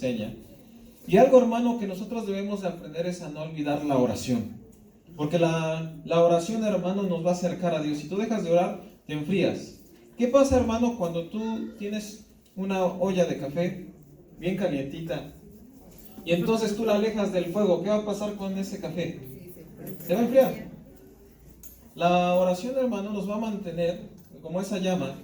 enseña. Y algo, hermano, que nosotros debemos de aprender es a no olvidar la oración. Porque la oración, hermano, nos va a acercar a Dios. Si tú dejas de orar, te enfrías. ¿Qué pasa, hermano, cuando tú tienes una olla de café bien calientita y entonces tú la alejas del fuego? ¿Qué va a pasar con ese café? Se va a enfriar. La oración, hermano, nos va a mantener como esa llama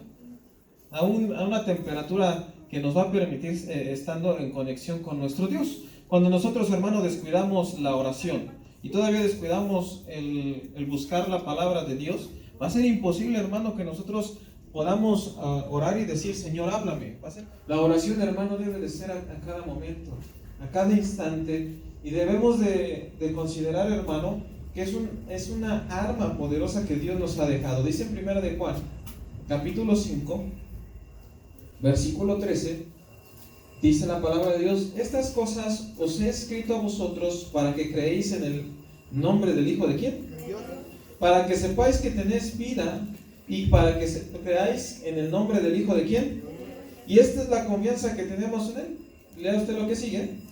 a una temperatura que nos va a permitir estando en conexión con nuestro Dios. Cuando nosotros, hermano, descuidamos la oración y todavía descuidamos el buscar la palabra de Dios, va a ser imposible, hermano, que nosotros podamos orar y decir: Señor, háblame. La oración, hermano, debe de ser a cada momento, a cada instante, y debemos de considerar, hermano, que es una arma poderosa que Dios nos ha dejado. Dice en 1 de Juan, capítulo 5, versículo 13, dice la palabra de Dios: estas cosas os he escrito a vosotros para que creéis en el nombre del Hijo de ¿quién? Dios. Para que sepáis que tenéis vida y para que creáis en el nombre del Hijo de ¿quién? Y esta es la confianza que tenemos en Él. Lea usted lo que sigue.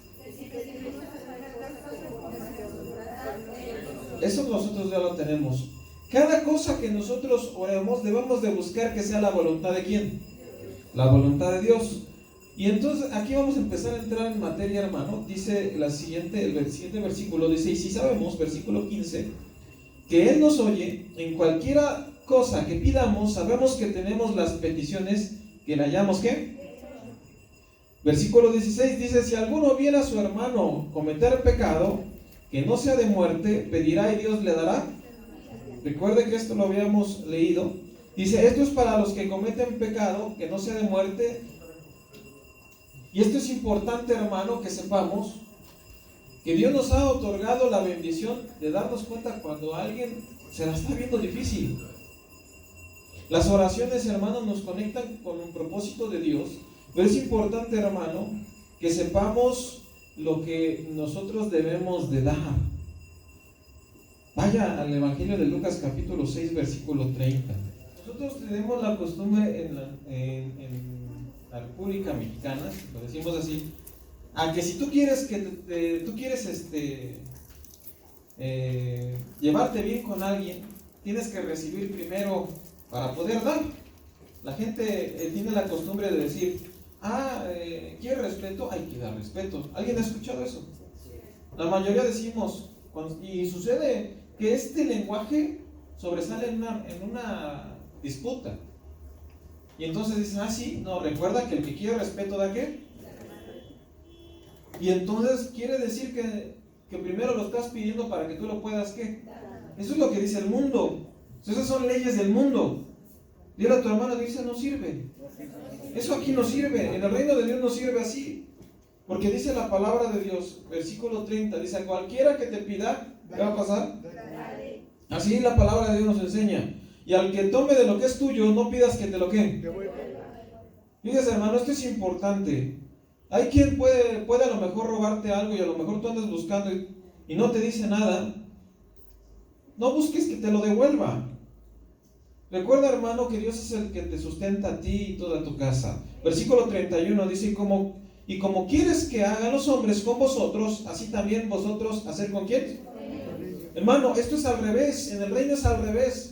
Eso nosotros ya lo tenemos. Cada cosa que nosotros oremos debemos de buscar que sea la voluntad de ¿quién? La voluntad de Dios. Y entonces aquí vamos a empezar a entrar en materia, hermano. Dice el siguiente versículo, dice: y si sabemos, versículo 15, que Él nos oye en cualquiera cosa que pidamos, sabemos que tenemos las peticiones que le hayamos ¿qué? Versículo 16 dice: si alguno viera a su hermano cometer pecado que no sea de muerte, pedirá y Dios le dará. Recuerde que esto lo habíamos leído. Dice: esto es para los que cometen pecado que no sea de muerte. Y esto es importante, hermano, que sepamos que Dios nos ha otorgado la bendición de darnos cuenta cuando alguien se la está viendo difícil. Las oraciones, hermano, nos conectan con un propósito de Dios, pero es importante, hermano, que sepamos lo que nosotros debemos de dar. Vaya al Evangelio de Lucas capítulo 6, versículo 30. Nosotros tenemos la costumbre en la República Mexicana, lo decimos así, a que si tú quieres llevarte bien con alguien, tienes que recibir primero para poder dar. La gente tiene la costumbre de decir: ¿quiere respeto? Hay que dar respeto. ¿Alguien ha escuchado eso? La mayoría decimos, y sucede que este lenguaje sobresale en una disputa. Y entonces dicen: sí, no, recuerda que el que quiere respeto da ¿qué? Y entonces quiere decir que primero lo estás pidiendo para que tú lo puedas ¿qué? Eso es lo que dice el mundo. Esas son leyes del mundo. Dile a tu hermano, dice: no sirve. Eso aquí no sirve. En el reino de Dios no sirve así. Porque dice la palabra de Dios, versículo 30, dice: a cualquiera que te pida, ¿qué va a pasar? Así la palabra de Dios nos enseña. Y al que tome de lo que es tuyo, no pidas que te lo ¿qué? Fíjese, hermano, esto es importante. Hay quien puede a lo mejor robarte algo y a lo mejor tú andas buscando y no te dice nada. No busques que te lo devuelva. Recuerda, hermano, que Dios es el que te sustenta a ti y toda tu casa. Versículo 31 dice: y como quieres que hagan los hombres con vosotros, así también vosotros hacer con ¿quién? Hermano, esto es al revés. En el reino es al revés.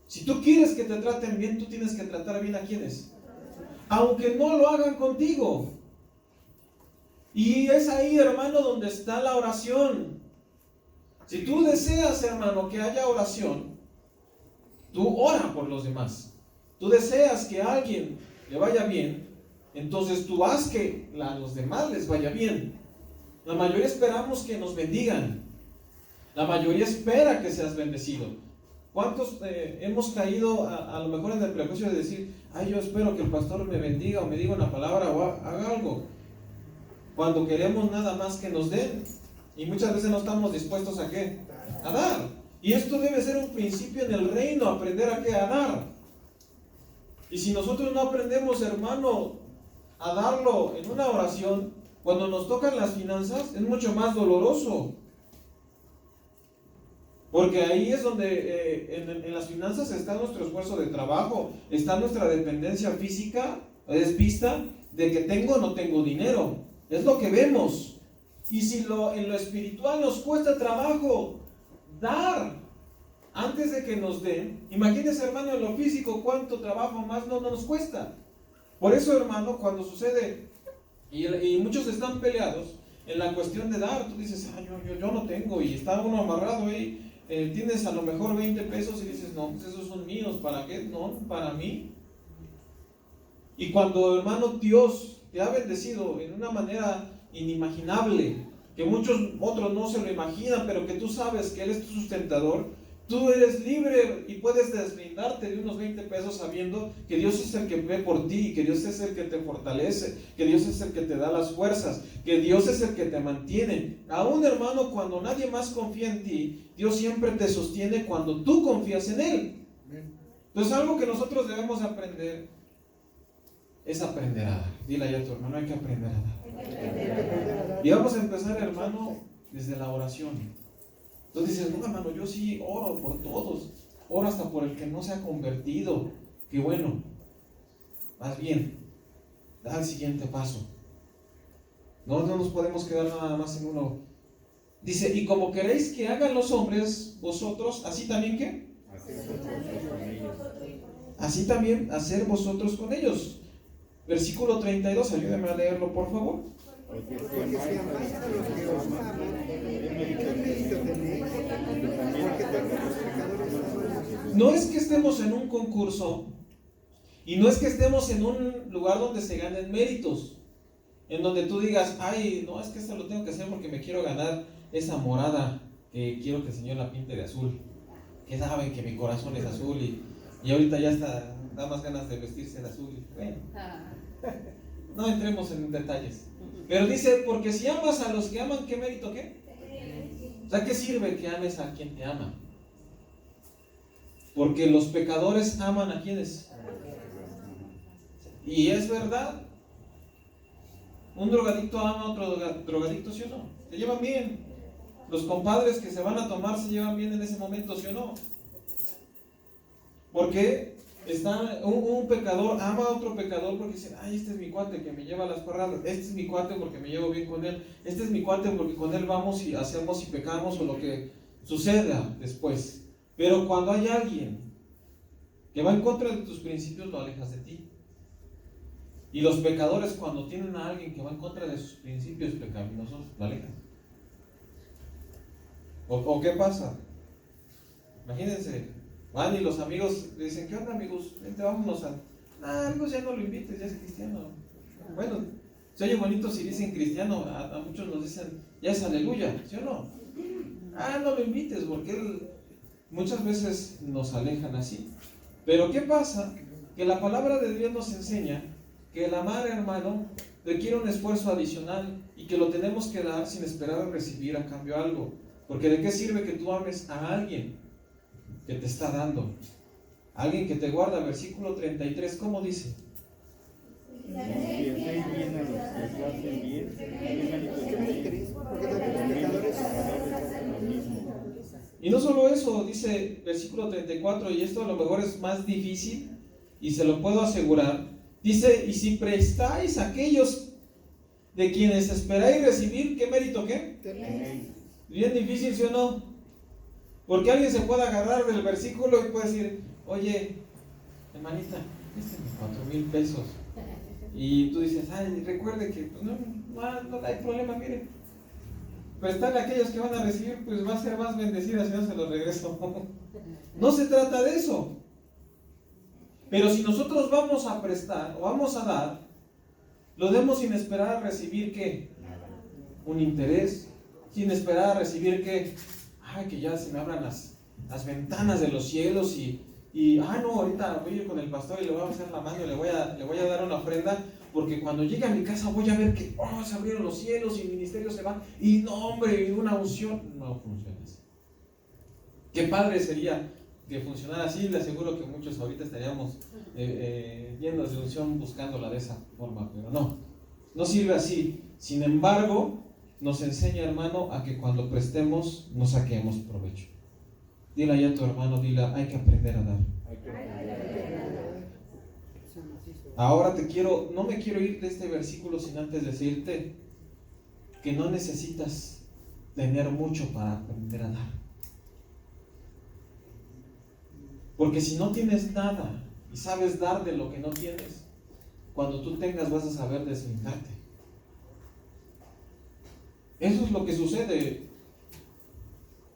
Si tú quieres que te traten bien, tú tienes que tratar bien a quienes, aunque no lo hagan contigo. Y es ahí, hermano, donde está la oración. Si tú deseas, hermano, que haya oración, tú ora por los demás. Tú deseas que a alguien le vaya bien, entonces tú haz que a los demás les vaya bien. La mayoría esperamos que nos bendigan. La mayoría espera que seas bendecido. ¿Cuántos hemos caído a lo mejor en el prejuicio de decir: yo espero que el pastor me bendiga o me diga una palabra o haga algo? Cuando queremos nada más que nos den. Y muchas veces no estamos dispuestos a ¿qué? A dar. Y esto debe ser un principio en el reino, aprender a ¿qué? A dar. Y si nosotros no aprendemos, hermano, a darlo en una oración, cuando nos tocan las finanzas es mucho más doloroso. Porque ahí es donde en las finanzas está nuestro esfuerzo de trabajo, está nuestra dependencia física, es vista de que tengo o no tengo dinero. Es lo que vemos. Y si en lo espiritual nos cuesta trabajo dar antes de que nos den, imagínense, hermano, en lo físico cuánto trabajo más no nos cuesta. Por eso, hermano, cuando sucede y muchos están peleados en la cuestión de dar, tú dices, yo no tengo, y está uno amarrado ahí, tienes a lo mejor 20 pesos y dices, no, pues esos son míos, ¿para qué? No, para mí. Y cuando, hermano, Dios te ha bendecido en una manera inimaginable, que muchos otros no se lo imaginan, pero que tú sabes que Él es tu sustentador, tú eres libre y puedes deslindarte de unos 20 pesos sabiendo que Dios es el que ve por ti, que Dios es el que te fortalece, que Dios es el que te da las fuerzas, que Dios es el que te mantiene. Aún, hermano, cuando nadie más confía en ti, Dios siempre te sostiene cuando tú confías en Él. Entonces, algo que nosotros debemos aprender es aprender a dar. Dile ahí a tu hermano, hay que aprender a dar. Y vamos a empezar, hermano, desde la oración. Entonces dices, no, hermano, yo sí oro por todos, oro hasta por el que no se ha convertido. Qué bueno, más bien, da el siguiente paso. No nos podemos quedar nada más en uno. Dice, y como queréis que hagan los hombres, vosotros, así también ¿qué? Así también hacer vosotros con ellos. Versículo 32, ayúdame a leerlo, por favor. No es que estemos en un concurso y no es que estemos en un lugar donde se ganen méritos, en donde tú digas, ay, no, es que esto lo tengo que hacer porque me quiero ganar esa morada que quiero que el Señor la pinte de azul, que saben que mi corazón es azul y ahorita ya está, da más ganas de vestirse de azul. Bueno, no entremos en detalles. Pero dice, porque si amas a los que aman, ¿qué mérito qué? O sea, ¿qué sirve que ames a quien te ama? Porque los pecadores aman a quienes. Y es verdad. Un drogadicto ama a otro drogadicto, ¿sí o no? Se llevan bien. Los compadres que se van a tomar se llevan bien en ese momento, ¿sí o no? Porque un pecador ama a otro pecador porque dice, ay, este es mi cuate que me lleva a las porradas, este es mi cuate porque me llevo bien con él, este es mi cuate porque con él vamos y hacemos y pecamos o lo que suceda después. Pero cuando hay alguien que va en contra de tus principios, lo alejas de ti. Y los pecadores, cuando tienen a alguien que va en contra de sus principios pecaminosos, lo alejan. ¿O qué pasa? Imagínense, van y los amigos le dicen, ¿qué onda, amigos? Vente, vámonos amigos, ya no lo invites, ya es cristiano. Bueno, se oye bonito si dicen cristiano, a muchos nos dicen, ya es aleluya, ¿sí o no? No lo invites, porque muchas veces nos alejan así. Pero ¿qué pasa? Que la palabra de Dios nos enseña que el amar, hermano, requiere un esfuerzo adicional y que lo tenemos que dar sin esperar a recibir a cambio algo. Porque ¿de qué sirve que tú ames a alguien que te está dando? Alguien que te guarda, versículo 33, ¿cómo dice? Si hacéis bien a los que os hacen bien, y no solo eso, dice versículo 34, y esto a lo mejor es más difícil y se lo puedo asegurar. Dice, y si prestáis a aquellos de quienes esperáis recibir, ¿qué mérito qué? Bien difícil, ¿sí o no? Porque alguien se puede agarrar del versículo y puede decir, oye, hermanita, este es mis 4,000 pesos. Y tú dices, ay, recuerde que pues, no hay problema, mire. Prestarle a aquellos que van a recibir, pues va a ser más bendecida si no se los regreso. No se trata de eso. Pero si nosotros vamos a prestar o vamos a dar, lo demos sin esperar a recibir ¿qué? Un interés. Sin esperar a recibir ¿qué? Ay, que ya se me abran las ventanas de los cielos y no, ahorita voy a ir con el pastor y le voy a hacer la mano y le voy a dar una ofrenda, porque cuando llegue a mi casa voy a ver que se abrieron los cielos y el ministerio se va y no, hombre, una unción. No funciona así. Qué padre sería que funcionara así. Le aseguro que muchos ahorita estaríamos llenos de unción buscándola de esa forma, pero no sirve así. Sin embargo, nos enseña, hermano, a que cuando prestemos nos saquemos provecho. Dile ahí a tu hermano, dile, hay que aprender a dar. Ahora no me quiero ir de este versículo sin antes decirte que no necesitas tener mucho para aprender a dar. Porque si no tienes nada y sabes dar de lo que no tienes, cuando tú tengas vas a saber deslindarte. Eso es lo que sucede.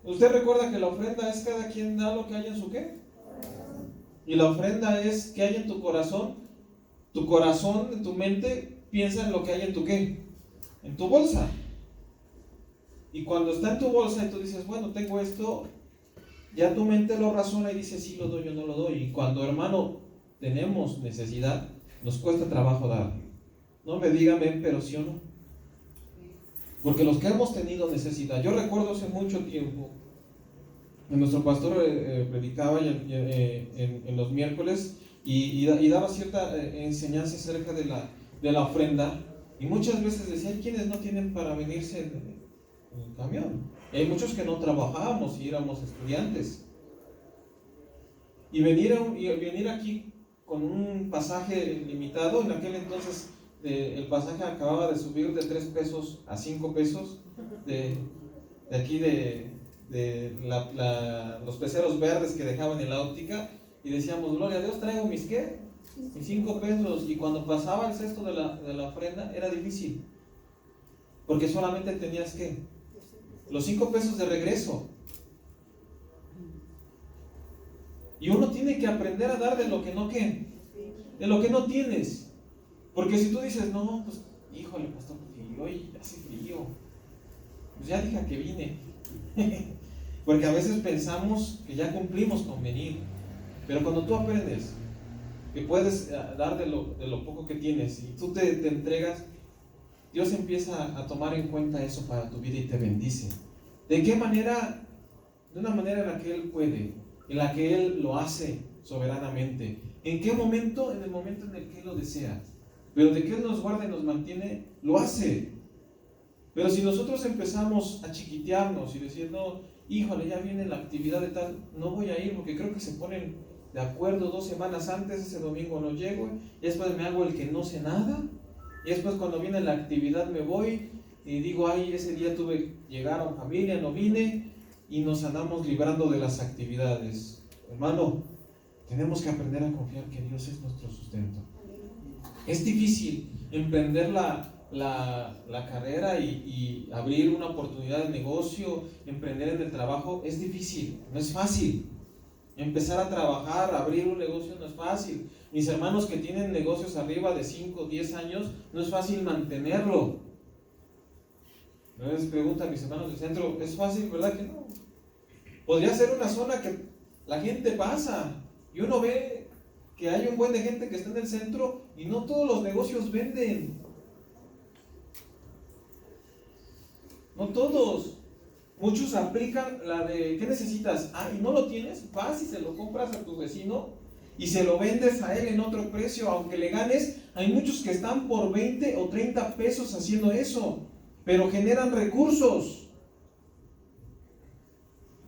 ¿Usted recuerda que la ofrenda es cada quien da lo que hay en su qué? Y la ofrenda es que hay en tu corazón. Tu corazón, en tu mente, piensa en lo que hay en tu qué? En tu bolsa. Y cuando está en tu bolsa y tú dices, bueno, tengo esto, ya tu mente lo razona y dice, sí lo doy o no lo doy. Y cuando, hermano, tenemos necesidad, nos cuesta trabajo dar. No me digan, ven, pero sí o no. Porque los que hemos tenido necesidad, yo recuerdo hace mucho tiempo, nuestro pastor predicaba en los miércoles y daba cierta enseñanza acerca de la ofrenda, y muchas veces decía, hay quienes no tienen para venirse en el camión, y hay muchos que no trabajábamos y éramos estudiantes, y venir aquí con un pasaje limitado. En aquel entonces el pasaje acababa de subir de 3 pesos a 5 pesos de aquí de los peceros verdes que dejaban en la óptica, y decíamos, gloria a Dios, traigo mis ¿qué? Mis 5 pesos. Y cuando pasaba el cesto de la ofrenda era difícil, porque solamente tenías ¿qué? Los 5 pesos de regreso. Y uno tiene que aprender a dar de lo que no ¿qué? De lo que no tienes. Porque si tú dices, no, pues, híjole, pastor, porque hoy hace frío, pues ya dije que vine. Porque a veces pensamos que ya cumplimos con venir, pero cuando tú aprendes que puedes dar de lo poco que tienes y tú te entregas, Dios empieza a tomar en cuenta eso para tu vida y te bendice. ¿De qué manera? De una manera en la que Él puede, en la que Él lo hace soberanamente. ¿En qué momento? En el momento en el que Él lo desea. Pero de que Él nos guarda y nos mantiene, lo hace. Pero si nosotros empezamos a chiquitearnos y decir, no, híjole, ya viene la actividad de tal, no voy a ir porque creo que se ponen de acuerdo 2 semanas antes, ese domingo no llego, y después me hago el que no sé nada, y después cuando viene la actividad me voy y digo, ay, ese día llegaron familia, no vine, y nos andamos librando de las actividades. Hermano, tenemos que aprender a confiar que Dios es nuestro sustento. Es difícil emprender la carrera y abrir una oportunidad de negocio, emprender en el trabajo, es difícil, no es fácil. Empezar a trabajar, abrir un negocio no es fácil. Mis hermanos que tienen negocios arriba de 5, 10 años, no es fácil mantenerlo. No les pregunto a mis hermanos del centro, ¿es fácil? ¿Verdad que no? Podría ser una zona que la gente pasa y uno ve que hay un buen de gente que está en el centro y no todos los negocios venden. No todos. Muchos aplican la de ¿qué necesitas? Ah, y no lo tienes, vas y se lo compras a tu vecino y se lo vendes a él en otro precio, aunque le ganes. Hay muchos que están por 20 o 30 pesos haciendo eso, pero generan recursos.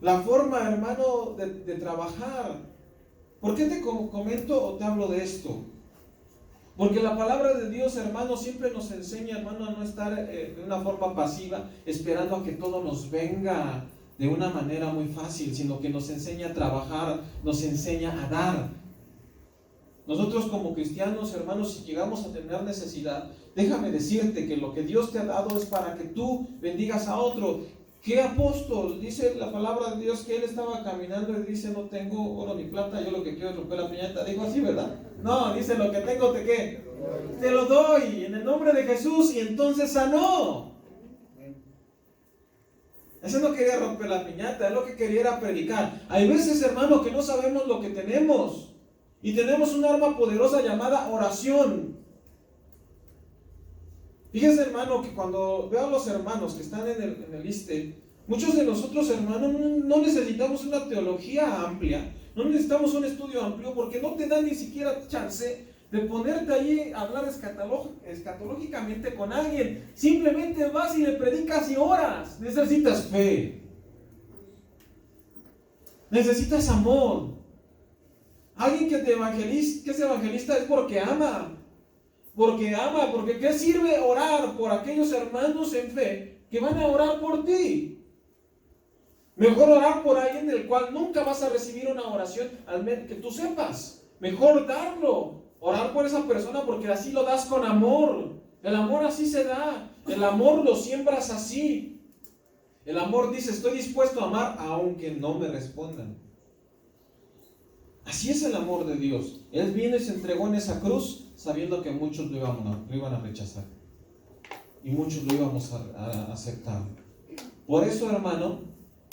La forma, hermano, de trabajar. ¿Por qué te comento o te hablo de esto? Porque la palabra de Dios, hermano, siempre nos enseña, hermano, a no estar de una forma pasiva, esperando a que todo nos venga de una manera muy fácil, sino que nos enseña a trabajar, nos enseña a dar. Nosotros como cristianos, hermanos, si llegamos a tener necesidad, déjame decirte que lo que Dios te ha dado es para que tú bendigas a otro. ¿Qué apóstol? Dice la palabra de Dios que él estaba caminando y dice, no tengo oro ni plata, yo lo que quiero es romper la piñata. Digo así, ¿verdad? No, dice, lo que tengo, ¿te qué? Te lo doy en el nombre de Jesús, y entonces sanó. Ese no quería romper la piñata, él lo que quería era predicar. Hay veces, hermano, que no sabemos lo que tenemos y tenemos un arma poderosa llamada oración. Fíjense, hermano, que cuando veo a los hermanos que están en el ISSSTE, muchos de nosotros, hermanos, no necesitamos una teología amplia, no necesitamos un estudio amplio, porque no te dan ni siquiera chance de ponerte ahí a hablar escatológicamente con alguien. Simplemente vas y le predicas y oras. Necesitas fe, necesitas amor. Alguien que te evangeliza, que es evangelista, es porque ama. porque ama, porque ¿qué sirve orar por aquellos hermanos en fe que van a orar por ti? Mejor orar por alguien del cual nunca vas a recibir una oración, al menos que tú sepas. Mejor darlo, orar por esa persona, porque así lo das con amor. El amor así se da, el amor lo siembras así. El amor dice, estoy dispuesto a amar aunque no me respondan. Así es el amor de Dios. Él vino y se entregó en esa cruz sabiendo que muchos lo iban a rechazar y muchos lo íbamos a aceptar. Por eso, hermano,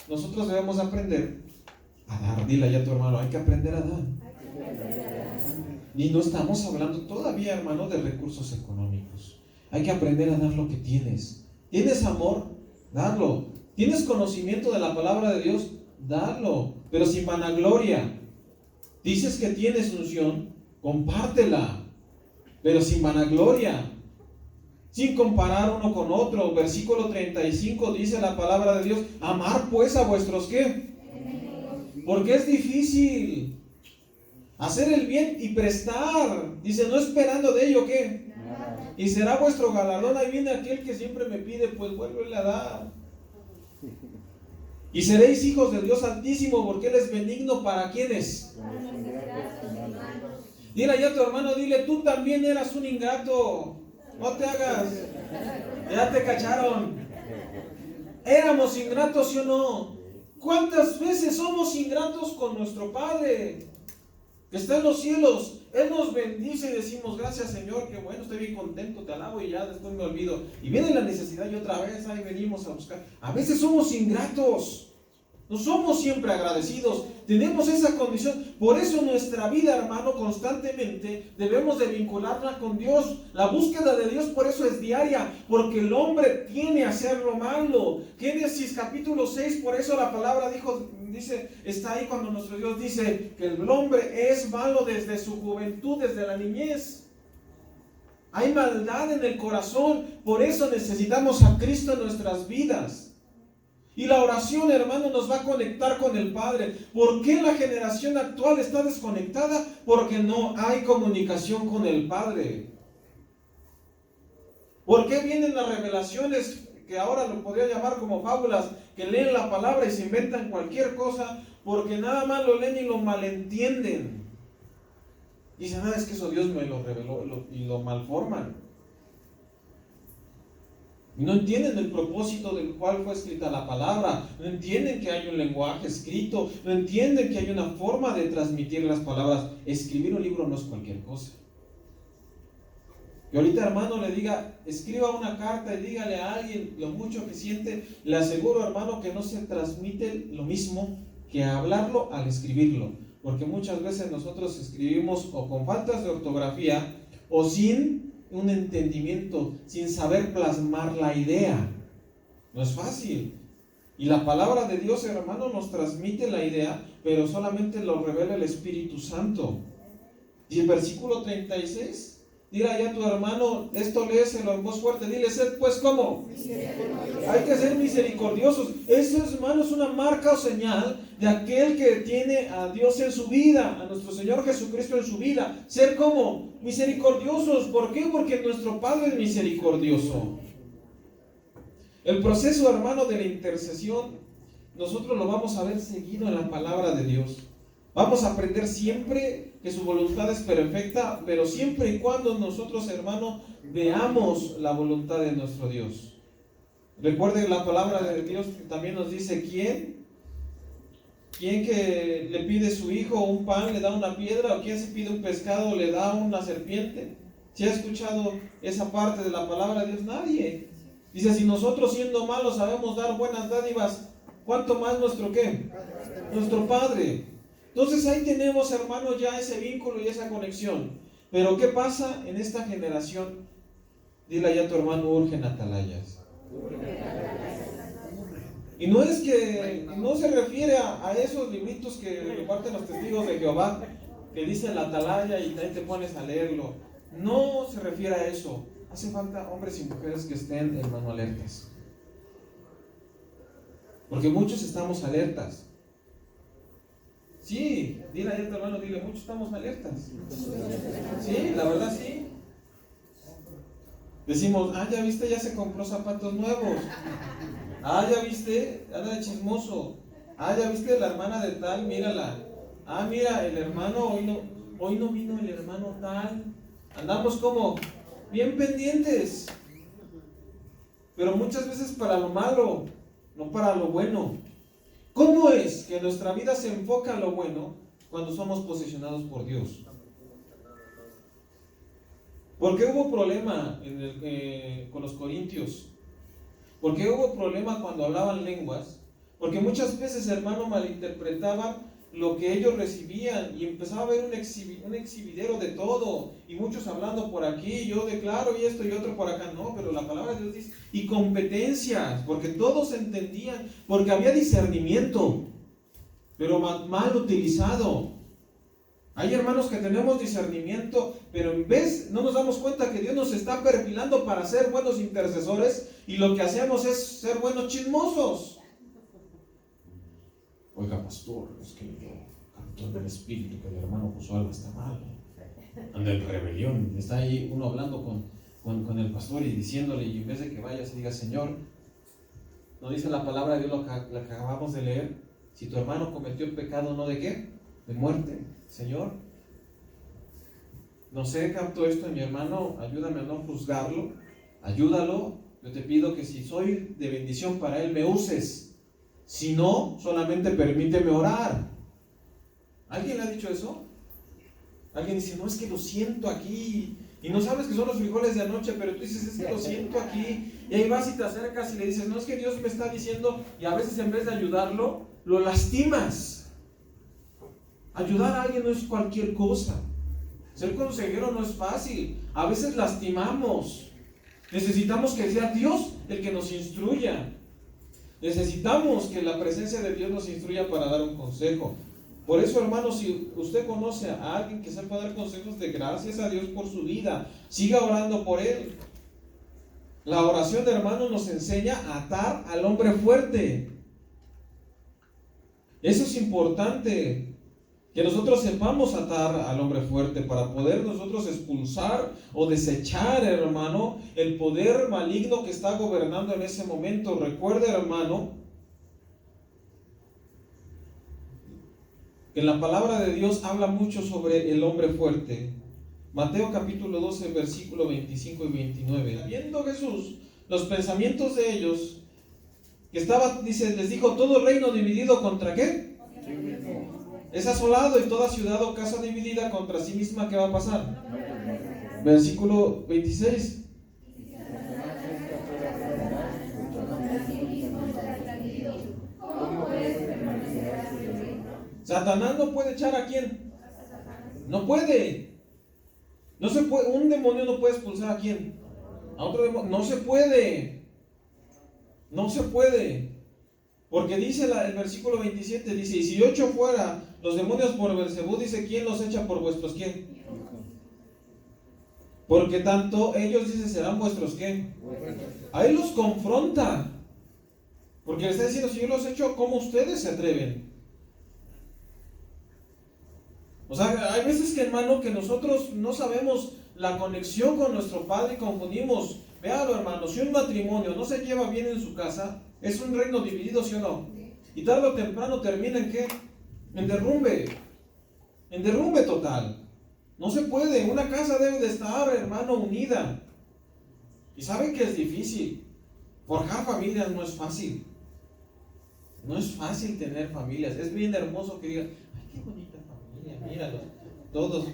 nosotros debemos aprender a dar. Dile ya a tu hermano, hay que aprender a dar. Y no estamos hablando todavía, hermano, de recursos económicos. Hay que aprender a dar lo que tienes. ¿Tienes amor? Darlo. ¿Tienes conocimiento de la palabra de Dios? Darlo, pero sin vanagloria. Dices que tienes unción, compártela, pero sin vanagloria, sin comparar uno con otro. Versículo 35 dice la palabra de Dios, amar pues a vuestros ¿qué? Porque es difícil hacer el bien y prestar. Dice, no esperando de ello ¿qué? Y será vuestro galardón. Ahí viene aquel que siempre me pide, pues vuélvele a dar. Y seréis hijos del Dios Altísimo, porque Él es benigno para quienes. Dile ya a tu hermano, dile, tú también eras un ingrato. No te hagas. Ya te cacharon. Éramos ingratos, ¿sí o no? ¿Cuántas veces somos ingratos con nuestro Padre que está en los cielos? Él nos bendice y decimos, gracias Señor, que bueno, estoy bien contento, te alabo, y ya después me olvido. Y viene la necesidad y otra vez ahí venimos a buscar. A veces somos ingratos. No somos siempre agradecidos, tenemos esa condición. Por eso nuestra vida, hermano, constantemente debemos de vincularla con Dios. La búsqueda de Dios por eso es diaria, porque el hombre tiene a hacer lo malo. Génesis capítulo 6, por eso la palabra dice, está ahí cuando nuestro Dios dice que el hombre es malo desde su juventud, desde la niñez. Hay maldad en el corazón, por eso necesitamos a Cristo en nuestras vidas. Y la oración, hermano, nos va a conectar con el Padre. ¿Por qué la generación actual está desconectada? Porque no hay comunicación con el Padre. ¿Por qué vienen las revelaciones, que ahora lo podría llamar como fábulas, que leen la palabra y se inventan cualquier cosa? Porque nada más lo leen y lo malentienden. Dicen, es que eso Dios me lo reveló, y lo malforman. Y no entienden el propósito del cual fue escrita la palabra, no entienden que hay un lenguaje escrito, no entienden que hay una forma de transmitir las palabras. Escribir un libro no es cualquier cosa. Y ahorita, hermano, le diga, escriba una carta y dígale a alguien lo mucho que siente. Le aseguro, hermano, que no se transmite lo mismo que hablarlo al escribirlo, porque muchas veces nosotros escribimos o con faltas de ortografía o sin un entendimiento, sin saber plasmar la idea. No es fácil. Y la palabra de Dios, hermano, nos transmite la idea, pero solamente lo revela el Espíritu Santo. Y el versículo 36, dile allá a tu hermano, esto léeselo en voz fuerte, dile, sed pues ¿cómo? Hay que ser misericordiosos. Eso, hermano, es una marca o señal de aquel que tiene a Dios en su vida, a nuestro Señor Jesucristo en su vida. Ser como misericordiosos. ¿Por qué? Porque nuestro Padre es misericordioso. El proceso, hermano, de la intercesión, nosotros lo vamos a ver seguido en la palabra de Dios. Vamos a aprender siempre que su voluntad es perfecta, pero siempre y cuando nosotros, hermano, veamos la voluntad de nuestro Dios. Recuerden, la palabra de Dios también nos dice, ¿quién que le pide a su hijo un pan le da una piedra? ¿O quién se pide un pescado le da una serpiente? ¿Si ha escuchado esa parte de la palabra de Dios? Nadie. Dice, si nosotros siendo malos sabemos dar buenas dádivas, ¿cuánto más nuestro qué? Nuestro Padre. Entonces ahí tenemos, hermano, ya ese vínculo y esa conexión. Pero ¿qué pasa en esta generación? Dile ya a tu hermano, urgen atalayas. Y no es que, no se refiere a esos libritos que reparten los testigos de Jehová, que dicen la atalaya y ahí te pones a leerlo. No se refiere a eso. Hace falta hombres y mujeres que estén, hermano, alertas. Porque muchos estamos alertas. Sí, dile a tu hermano, dile, muchos estamos alertas. Sí, la verdad sí. Decimos, ah, ya viste, ya se compró zapatos nuevos. Ah, ya viste, anda de chismoso. Ah, ya viste la hermana de tal, mírala. Ah, mira, el hermano, hoy no vino el hermano tal. Andamos como bien pendientes. Pero muchas veces para lo malo, no para lo bueno. ¿Cómo es que nuestra vida se enfoca a lo bueno cuando somos posesionados por Dios? ¿Por qué hubo problema con los corintios? ¿Por qué hubo problema cuando hablaban lenguas? Porque muchas veces, hermano, malinterpretaban lo que ellos recibían y empezaba a haber un exhibidero de todo, y muchos hablando por aquí, yo declaro y esto y otro por acá. No, pero la palabra de Dios dice, y competencias, porque todos entendían, porque había discernimiento, pero mal utilizado. Hay hermanos que tenemos discernimiento, pero en vez, no nos damos cuenta que Dios nos está perfilando para ser buenos intercesores, y lo que hacemos es ser buenos chismosos. Oiga, pastor, es que yo canto en el espíritu que el hermano Josué Alba está mal, anda en rebelión. Está ahí uno hablando con el pastor y diciéndole, y en vez de que vaya se diga, Señor, ¿no dice la palabra de Dios lo que acabamos de leer? Si tu hermano cometió el pecado, ¿no de qué? De muerte. Señor, no sé, capto esto en mi hermano, ayúdame a no juzgarlo, ayúdalo. Yo te pido que si soy de bendición para él, me uses. Si no, solamente permíteme orar. ¿Alguien le ha dicho eso? Alguien dice, no, es que lo siento aquí, y no sabes que son los frijoles de anoche, pero tú dices, es que lo siento aquí, y ahí vas y te acercas y le dices, no, es que Dios me está diciendo, y a veces en vez de ayudarlo, lo lastimas. Ayudar a alguien no es cualquier cosa. Ser consejero no es fácil. A veces lastimamos. Necesitamos que sea Dios el que nos instruya. Necesitamos que la presencia de Dios nos instruya para dar un consejo. Por eso, hermano, si usted conoce a alguien que sepa dar consejos, de gracias a Dios por su vida, siga orando por él. La oración de hermano nos enseña a atar al hombre fuerte. Eso es importante. Que nosotros sepamos atar al hombre fuerte para poder nosotros expulsar o desechar, hermano, el poder maligno que está gobernando en ese momento. Recuerde, hermano, que la palabra de Dios habla mucho sobre el hombre fuerte. Mateo capítulo 12, versículo 25 y 29. Viendo Jesús los pensamientos de ellos, que estaba, dice, les dijo, todo reino dividido ¿contra qué? Es asolado, y toda ciudad o casa dividida contra sí misma, ¿qué va a pasar? Versículo 26. Satanás no puede echar ¿a quién? No puede. No se puede. Un demonio no puede expulsar ¿a quién? A otro demonio. No se puede. No se puede. Porque dice el versículo 27, dice, y si yo echo fuera los demonios por Beelzebú, dice, ¿quién los echa por vuestros quién? Porque tanto ellos, dice, serán vuestros ¿qué? Ahí los confronta. Porque le está diciendo, si yo los echo, ¿cómo ustedes se atreven? O sea, hay veces que, hermano, que nosotros no sabemos la conexión con nuestro Padre y confundimos. Véalo, hermano, si un matrimonio no se lleva bien en su casa, es un reino dividido, ¿sí o no? Y tarde o temprano termina ¿en qué? En derrumbe. En derrumbe total. No se puede. Una casa debe de estar, hermano, unida. Y saben que es difícil. Forjar familias no es fácil. No es fácil tener familias. Es bien hermoso que digan, ay, qué bonita familia, míralos. Todos,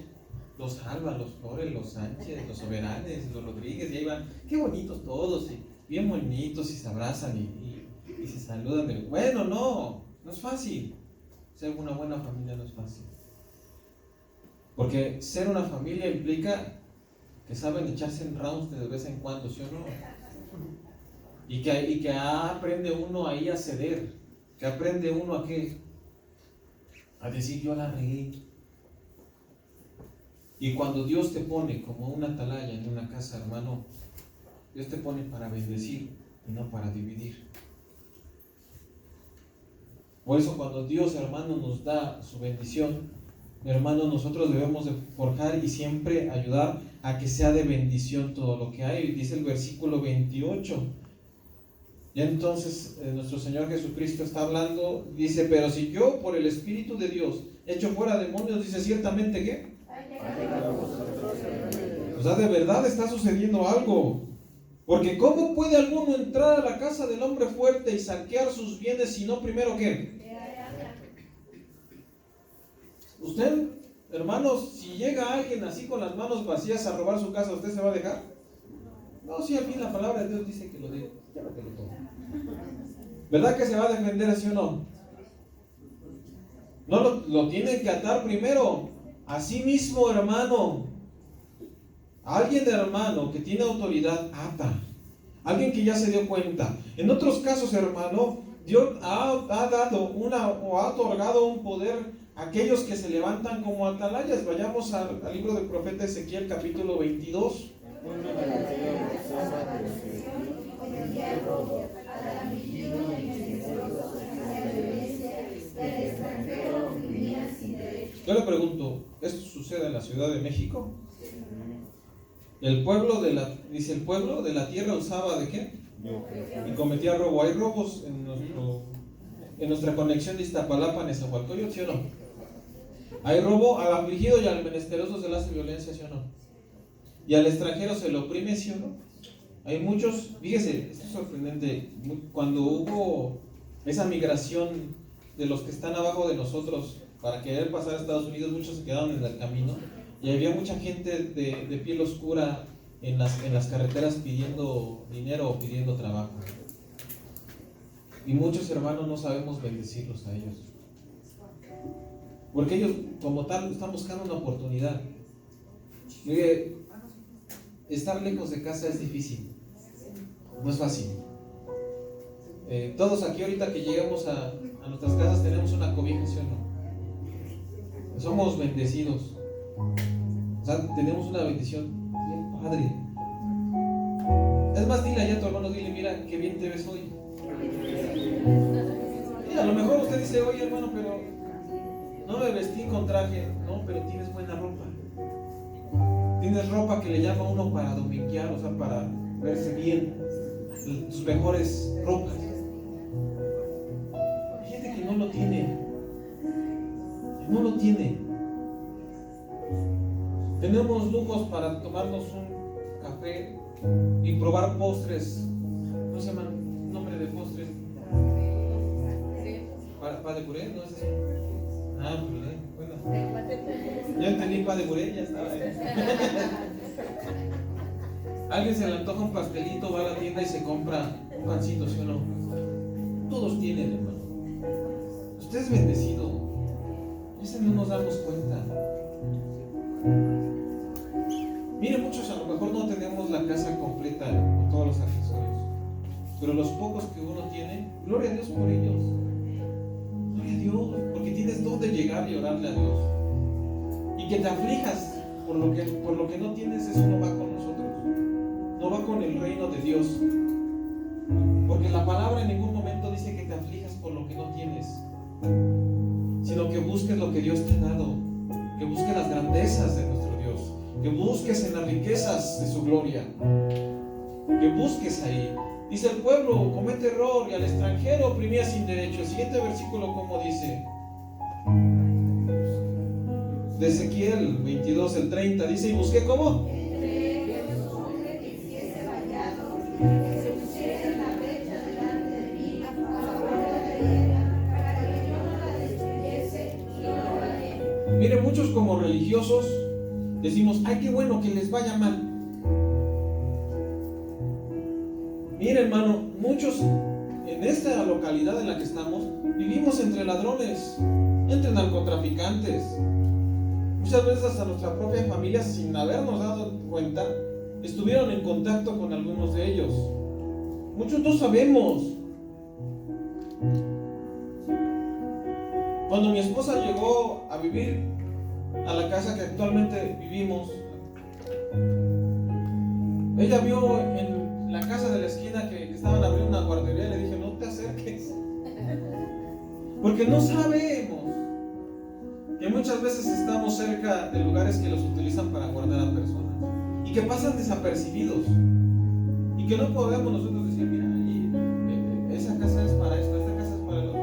los Alba, los Flores, los Sánchez, los Soberanes, los Rodríguez, y ahí van, qué bonitos todos, y bien bonitos, y se abrazan y se saludan. Bueno, no es fácil. Ser una buena familia no es fácil. Porque ser una familia implica que saben echarse en rounds de vez en cuando, ¿sí o no? Y que aprende uno ahí a ceder. Que aprende uno a qué? A decir, yo la regué. Y cuando Dios te pone como una atalaya en una casa, hermano, Dios te pone para bendecir y no para dividir. Por eso cuando Dios, hermano, nos da su bendición, hermano, nosotros debemos de forjar y siempre ayudar a que sea de bendición todo lo que hay. Dice el versículo 28. Y entonces nuestro Señor Jesucristo está hablando, dice, pero si yo por el Espíritu de Dios echo fuera demonios, dice, ciertamente ¿qué? O sea, de verdad está sucediendo algo. Porque ¿cómo puede alguno entrar a la casa del hombre fuerte y saquear sus bienes si no primero qué? Usted, hermanos, si llega alguien así con las manos vacías a robar su casa, ¿usted se va a dejar? No, si al fin la palabra de Dios dice que lo diga. ¿Verdad que se va a defender así o no? No, lo tienen que atar primero. Así mismo, hermano. Alguien de hermano que tiene autoridad, ata. Alguien que ya se dio cuenta. En otros casos, hermano, Dios ha dado o ha otorgado un poder a aquellos que se levantan como atalayas. Vayamos al libro del profeta Ezequiel, capítulo 22. Yo le pregunto, ¿esto sucede en la Ciudad de México? El pueblo dice el pueblo de la tierra usaba ¿de qué? Y cometía robo. ¿Hay robos en nuestra conexión de Iztapalapa, Nezahualcóyotl, sí o no? ¿Hay robo? Al afligido y al menesteroso se le hace violencia, sí o no? ¿Y al extranjero se lo oprime, sí o no? Hay muchos, fíjese, esto es sorprendente, cuando hubo esa migración de los que están abajo de nosotros para querer pasar a Estados Unidos, muchos se quedaron en el camino y había mucha gente de piel oscura en las carreteras pidiendo dinero o pidiendo trabajo. Y muchos hermanos no sabemos bendecirlos a ellos. Porque ellos, como tal, están buscando una oportunidad. Mire, estar lejos de casa es difícil. No es fácil. Todos aquí ahorita que llegamos a nuestras casas tenemos una cobija, ¿sí o no? Somos bendecidos. O sea, tenemos una bendición bien padre. Es más, dile allá a tu hermano, dile, mira, qué bien te ves hoy. Y a lo mejor usted dice, oye hermano, pero no me vestí con traje. No, pero tienes buena ropa. Tienes ropa que le llama a uno para dominguear, o sea, para verse bien. Tus mejores ropas. Hay gente que no lo tiene. No lo tiene. Tenemos lujos para tomarnos un café y probar postres. ¿Cómo se llama el nombre de postres? ¿Pa de puré? ¿No es eso? Ah, puré. Bueno. Ya entendí pa de puré, ya estaba. Alguien se le antoja un pastelito, va a la tienda y se compra un pancito, ¿sí o no? Todos tienen, hermano. Usted es bendecido. Ese no nos damos cuenta. Mire, muchos a lo mejor no tenemos la casa completa con todos los accesorios, pero los pocos que uno tiene, gloria a Dios por ellos. Gloria a Dios, porque tienes dónde llegar y orarle a Dios. Y que te aflijas por lo que no tienes, eso no va con nosotros. No va con el reino de Dios. Porque la palabra en ningún momento dice que te aflijas por lo que no tienes, sino que busques lo que Dios te ha dado, que busques las grandezas de nuestro Dios, que busques en las riquezas de su gloria, que busques ahí. Dice el pueblo comete error y al extranjero oprimía sin derecho. El siguiente versículo, ¿cómo dice? De Ezequiel 22, el 30, dice, y busqué ¿cómo? Mire, muchos como religiosos decimos, ay, qué bueno que les vaya mal. Mire, hermano, muchos en esta localidad en la que estamos vivimos entre ladrones, entre narcotraficantes. Muchas veces hasta nuestra propia familia, sin habernos dado cuenta, estuvieron en contacto con algunos de ellos. Muchos no sabemos. Cuando mi esposa llegó a vivir a la casa que actualmente vivimos, ella vio en la casa de la esquina que estaban abriendo una guardería y le dije, no te acerques, porque no sabemos que muchas veces estamos cerca de lugares que los utilizan para guardar a personas. y que pasan desapercibidos y que no podemos nosotros decir, mira, esa casa es para esto, esta casa es para el otro.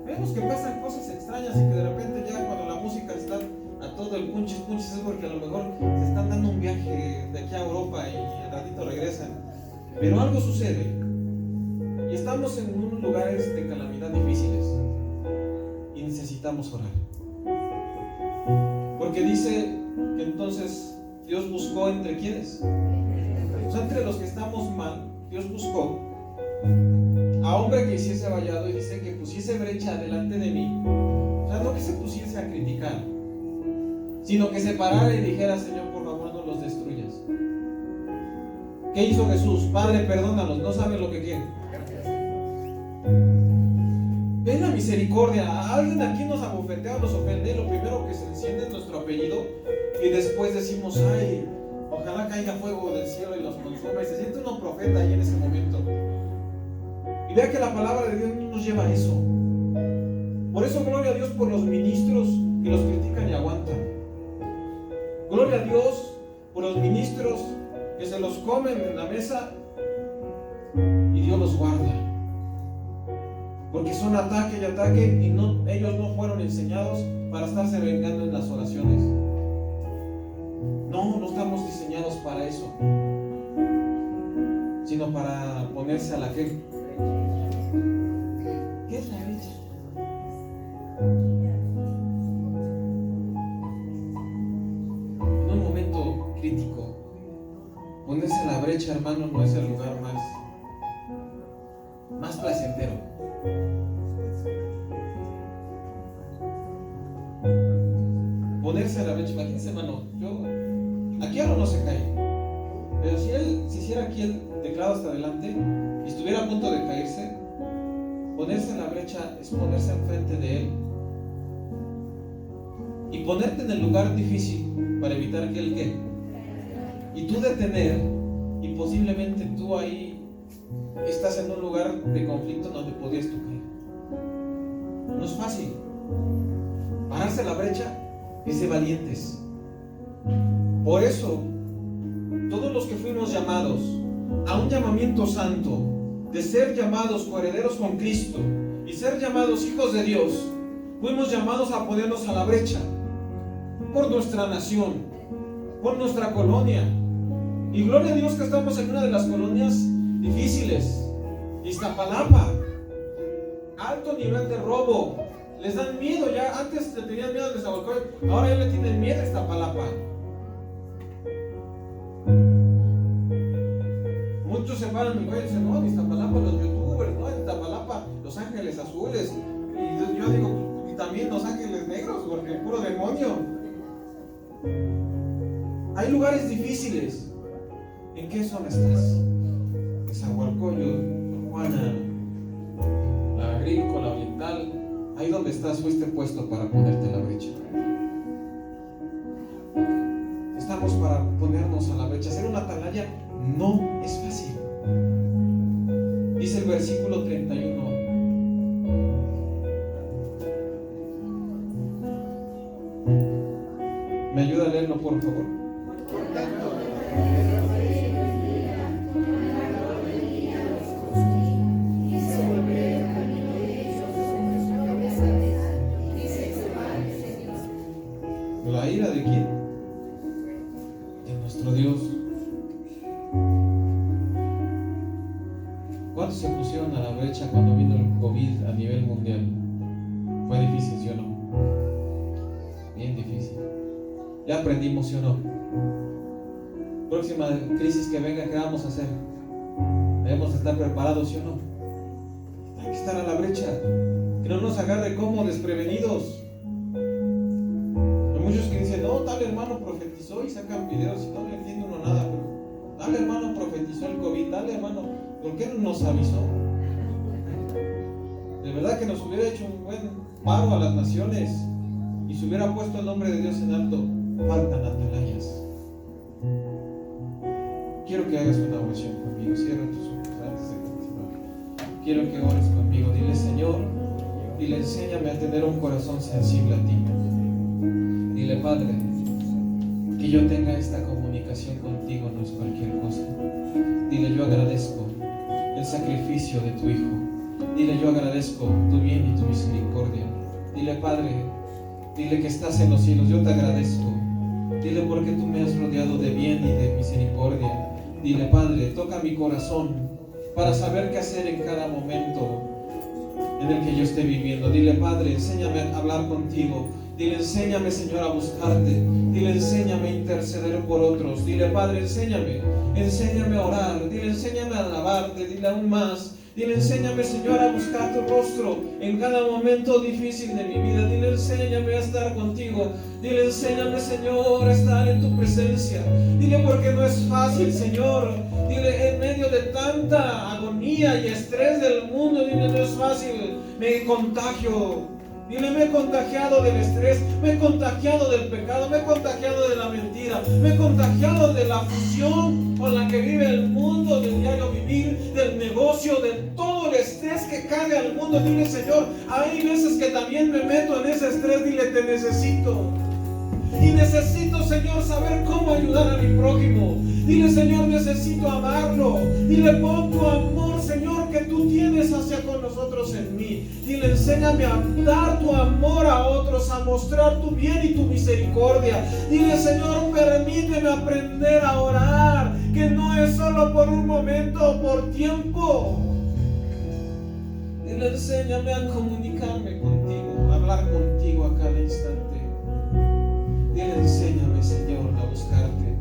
Vemos que pasan cosas extrañas y que de repente ya cuando la música está a todo el punches es porque a lo mejor se están dando un viaje de aquí a Europa y al ratito regresan. Pero algo sucede y estamos en unos lugares de calamidad difíciles y necesitamos orar. Porque dice que entonces Dios buscó entre quienes, o sea, entre los que estamos mal, Dios buscó a hombre que hiciese vallado y dice que pusiese brecha delante de mí. O sea, no que se pusiese a criticar, sino que se parara y dijera, Señor, por favor no los destruyas. ¿Qué hizo Jesús? Padre, perdónalos, no saben lo que quieren. Ven la misericordia. Alguien aquí nos abofetea o nos ofende, lo primero que se enciende es nuestro apellido y después decimos, ay, ojalá caiga fuego del cielo y los consuma, y se siente uno profeta ahí en ese momento. Y vea que la palabra de Dios no nos lleva a eso. Por eso gloria a Dios por los ministros que los critican y aguantan. Gloria a Dios por los ministros que se los comen en la mesa y Dios los guarda. Porque son ataque y ataque y ellos no fueron enseñados para estarse vengando en las oraciones. No estamos diseñados para eso, sino para ponerse a la que. ¿Qué es la brecha? En un momento crítico, ponerse a la brecha, hermano, no es el lugar más placentero. Ponerse a la brecha, imagínense, hermano, aquí ahora no se cae, pero si él se hiciera aquí el teclado hasta adelante y estuviera a punto de caerse, ponerse en la brecha es ponerse enfrente de él y ponerte en el lugar difícil para evitar que él quede, y tú detener, y posiblemente tú ahí estás en un lugar de conflicto donde podrías tú caer. No es fácil. Pararse en la brecha es de valientes. Por eso todos los que fuimos llamados a un llamamiento santo de ser llamados coherederos con Cristo y ser llamados hijos de Dios, fuimos llamados a ponernos a la brecha por nuestra nación, por nuestra colonia. Y gloria a Dios que estamos en una de las colonias difíciles, Iztapalapa, alto nivel de robo. Les dan miedo ya, antes le tenían miedo a Nezahualcóyotl, ahora ya le tienen miedo a Iztapalapa. Muchos se paran y dicen, no, en Iztapalapa los youtubers, no, en Iztapalapa los ángeles azules. Y yo digo, y también los ángeles negros, porque puro demonio. Hay lugares difíciles. ¿En qué zona estás? Nezahualcóyotl, Juana, la agrícola, oriental. Ahí donde estás fuiste puesto para ponerte en la brecha. Estamos para ponernos a la brecha. Hacer una atalaya no es fácil. Dice el versículo 31. ¿Me ayuda a leerlo, por favor? ¿La ira de quién? De nuestro Dios. ¿Cuántos se pusieron a la brecha cuando vino el COVID a nivel mundial? Fue difícil, ¿sí o no? Bien difícil. Ya aprendimos, ¿sí o no? Próxima crisis que venga, ¿qué vamos a hacer? Debemos estar preparados, ¿sí o no? Hay que estar a la brecha, que no nos agarre como desprevenidos. Hay muchos que dicen, no, tal hermano profetizó y sacan videos y no le entiende uno nada, pero tal hermano profetizó el COVID, tal hermano, ¿por qué no nos avisó? De verdad que nos hubiera hecho un buen paro a las naciones y se hubiera puesto el nombre de Dios en alto. Faltan atalayas. Quiero que hagas una oración conmigo. Cierra tus ojos antes de continuar. Quiero que ores conmigo. Dile, Señor, dile, enséñame a tener un corazón sensible a ti. Dile, Padre, que yo tenga esta comunicación comunicación contigo no es cualquier cosa. Dile, yo agradezco el sacrificio de tu Hijo. Dile, yo agradezco tu bien y tu misericordia. Dile, Padre, dile que estás en los cielos, yo te agradezco. Dile, porque tú me has rodeado de bien y de misericordia. Dile, Padre, toca mi corazón para saber qué hacer en cada momento en el que yo esté viviendo. Dile, Padre, enséñame a hablar contigo. Dile, enséñame, Señor, a buscarte. Dile, enséñame a interceder por otros. Dile, Padre, enséñame a orar. Dile, enséñame a alabarte. Dile aún más. Dile, enséñame, Señor, a buscar tu rostro en cada momento difícil de mi vida. Dile, enséñame a estar contigo. Dile, enséñame, Señor, a estar en tu presencia. Dile, porque no es fácil, Señor. Dile, en medio de tanta agonía y estrés del mundo, dile, no es fácil. Me contagio. Dile, me he contagiado del estrés, me he contagiado del pecado, me he contagiado de la mentira, me he contagiado de la fusión con la que vive el mundo, del diario vivir, del negocio, de todo el estrés que cae al mundo. Dile, Señor, hay veces que también me meto en ese estrés. Dile, te necesito. Y necesito, Señor, saber cómo ayudar a mi prójimo. Dile, Señor, necesito amarlo. Dile, pon tu amor, Señor, que tú tienes hacia con nosotros en mí. Dile, enséñame a dar tu amor a otros, a mostrar tu bien y tu misericordia. Dile, Señor, permíteme aprender a orar, que no es solo por un momento o por tiempo. Dile, enséñame a comunicarme contigo, a hablar contigo a cada instante. Dile, enséñame, Señor, a buscarte.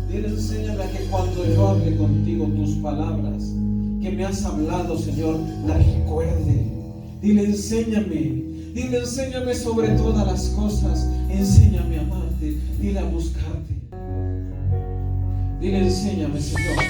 Dile, enséñame a que cuando yo hable contigo tus palabras que me has hablado, Señor, las recuerde. Dile, enséñame sobre todas las cosas. Enséñame a amarte. Dile, a buscarte. Dile, enséñame, Señor,